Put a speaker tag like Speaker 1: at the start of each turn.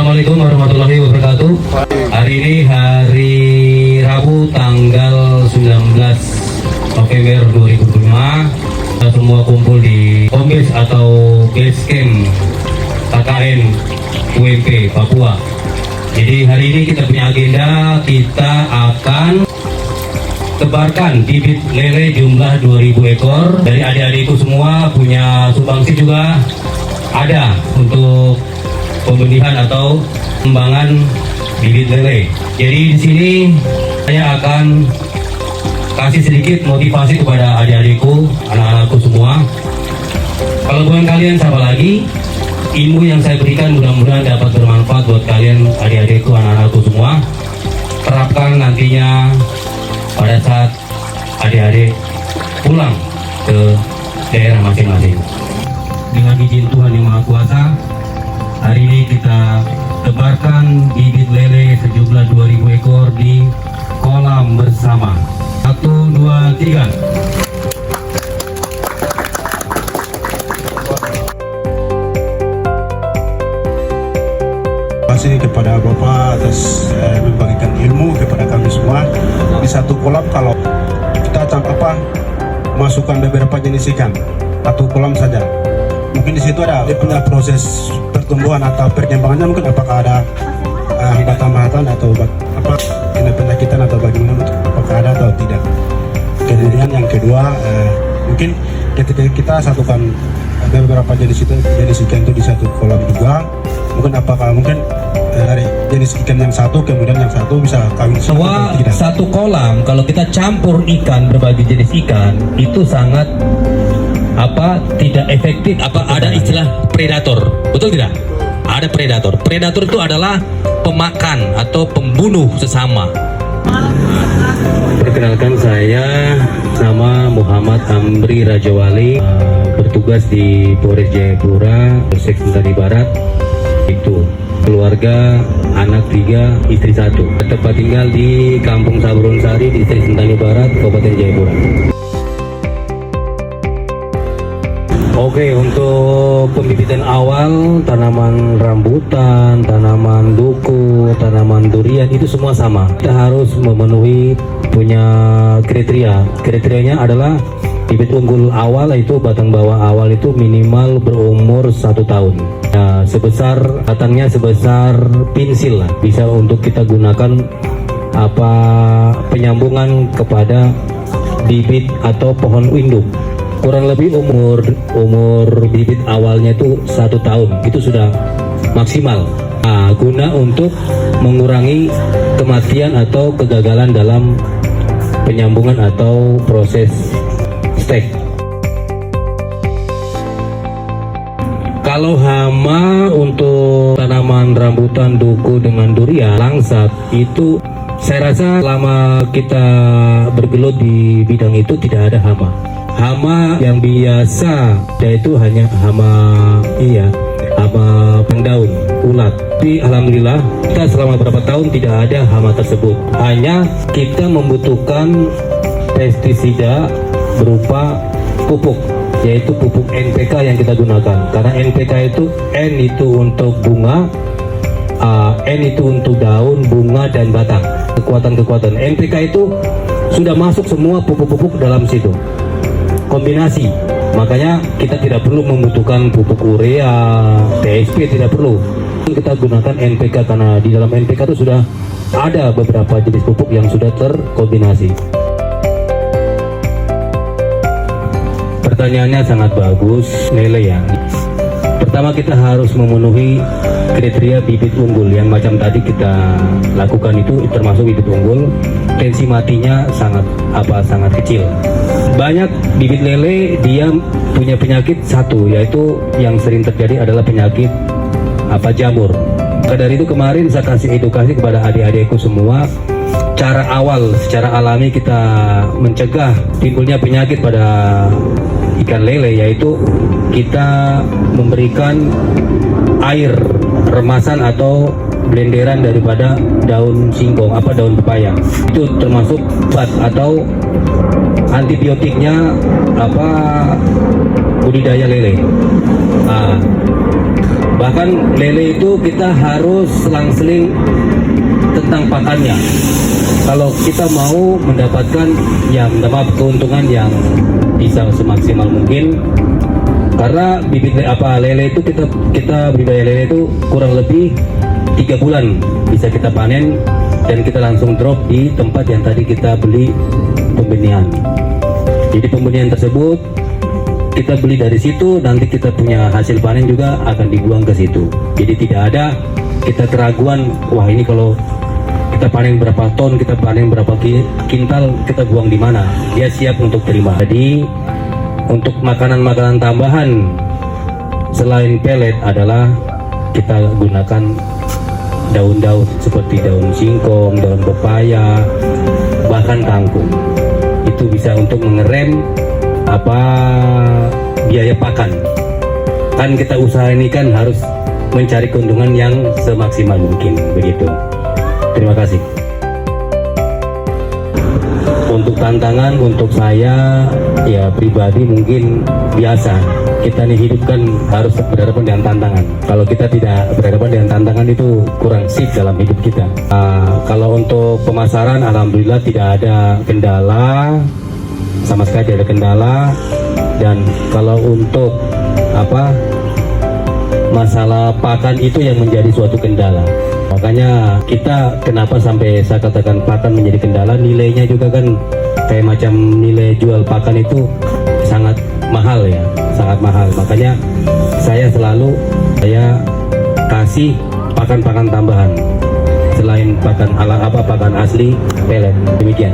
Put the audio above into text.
Speaker 1: Assalamualaikum warahmatullahi wabarakatuh. Hari ini hari Rabu tanggal 19 November 2005. Kita semua kumpul di Kombes atau Base Camp KKN UMP Papua. Jadi hari ini kita punya agenda, kita akan tebarkan bibit lele jumlah 2000 ekor. Dari adik-adikku semua punya sumbangsi juga ada untuk pembenihan atau pengembangan bibit lele. Jadi di sini saya akan kasih sedikit motivasi kepada adik-adikku, anak-anakku semua. Kalau bukan kalian, siapa lagi? Ilmu yang saya berikan mudah-mudahan dapat bermanfaat buat kalian, adik-adikku, anak-anakku semua. Terapkan nantinya pada saat adik-adik pulang ke daerah masing-masing. Dengan izin Tuhan Yang Maha Kuasa, hari ini kita tebarkan bibit lele sejumlah 2000 ekor di kolam bersama. 1, 2, 3.
Speaker 2: Terima kasih kepada Bapak atas membagikan ilmu kepada kami semua. Di satu kolam kalau kita masukkan beberapa jenis ikan, satu kolam saja. Mungkin di situ ada dia punya proses pertumbuhan atau perkembangannya, mungkin apakah ada hambatan-hambatan atau kena penyakitan atau bagaimana, apakah ada atau tidak. Kemudian yang kedua, mungkin ketika kita satukan beberapa jenis ikan itu di satu kolam juga, mungkin dari jenis ikan yang satu kemudian yang satu bisa kawin
Speaker 1: semua satu kolam. Kalau kita campur ikan, berbagai jenis ikan, itu sangat tidak efektif. Ada istilah predator, betul tidak? Ada predator. Predator itu adalah pemakan atau pembunuh sesama. Perkenalkan, saya nama Muhammad Amri Rajawali, bertugas di Polres Jayapura, Polsek Sentani Barat. Itu keluarga, anak 3, istri 1. Tempat tinggal di Kampung Sabrun Sari, Distrik Sentani Barat, Kabupaten Jayapura. Oke, untuk pembibitan awal tanaman rambutan, tanaman duku, tanaman durian itu semua sama. Kita harus memenuhi punya kriteria. Kriterianya adalah bibit unggul awal, itu batang bawah awal itu minimal berumur 1 tahun. Nah, batangnya sebesar pensil lah, bisa untuk kita gunakan penyambungan kepada bibit atau pohon induk. Kurang lebih umur bibit awalnya itu 1 tahun, itu sudah maksimal. Nah, guna untuk mengurangi kematian atau kegagalan dalam penyambungan atau proses stek. Kalau hama untuk tanaman rambutan, duku dengan durian, langsat, itu saya rasa selama kita bergelut di bidang itu tidak ada hama. Hama yang biasa yaitu hanya hama pendaun, ulat. Tapi alhamdulillah kita selama beberapa tahun tidak ada hama tersebut. Hanya kita membutuhkan pestisida berupa pupuk, yaitu pupuk NPK yang kita gunakan. Karena NPK itu N itu untuk bunga, N itu untuk daun, bunga dan batang. Kekuatan NPK itu sudah masuk semua pupuk-pupuk dalam situ. Kombinasi, makanya kita tidak perlu membutuhkan pupuk urea, TSP, tidak perlu. Kita gunakan NPK karena di dalam NPK itu sudah ada beberapa jenis pupuk yang sudah terkombinasi. Pertanyaannya sangat bagus, lele ya. Pertama kita harus memenuhi kriteria bibit unggul yang macam tadi kita lakukan, itu termasuk bibit unggul. Tensi matinya sangat kecil. Banyak bibit lele dia punya penyakit satu, yaitu yang sering terjadi adalah penyakit jamur. Maka dari itu kemarin saya kasih edukasi kepada adik-adikku semua, cara awal secara alami kita mencegah timbulnya penyakit pada ikan lele, yaitu kita memberikan air remasan atau blenderan daripada daun singkong, daun pepaya. Itu termasuk obat atau antibiotiknya budidaya lele. Nah, Bahkan lele itu kita harus selang-seling tentang pakannya. Kalau kita mau mendapatkan yang dapat keuntungan yang bisa semaksimal mungkin, karena bibit lele itu kita budidaya lele itu kurang lebih 3 bulan bisa kita panen dan kita langsung drop di tempat yang tadi kita beli pembenihan. Jadi pembenihan tersebut kita beli dari situ, nanti kita punya hasil panen juga akan dibuang ke situ. Jadi tidak ada kita keraguan, wah ini kalau kita panen berapa ton, kita panen berapa kintal, kita buang di mana. Dia siap untuk terima. Jadi untuk makanan-makanan tambahan selain pelet adalah kita gunakan daun-daun seperti daun singkong, daun pepaya, bahkan kangkung. Itu bisa untuk mengerem biaya pakan. Kan kita usaha ini kan harus mencari keuntungan yang semaksimal mungkin, begitu. Terima kasih. Untuk tantangan untuk saya ya pribadi mungkin biasa. Kita nih hidup kan harus berhadapan dengan tantangan. Kalau kita tidak berhadapan dengan tantangan itu kurang sip dalam hidup kita. Kalau untuk pemasaran alhamdulillah tidak ada kendala, sama sekali tidak ada kendala. Dan kalau untuk masalah pakan itu yang menjadi suatu kendala. Makanya kita kenapa sampai saya katakan pakan menjadi kendala, nilainya juga kan kayak macam nilai jual pakan itu sangat mahal ya, sangat mahal. Makanya saya kasih pakan-pakan tambahan selain pakan pakan asli pelet. Demikian.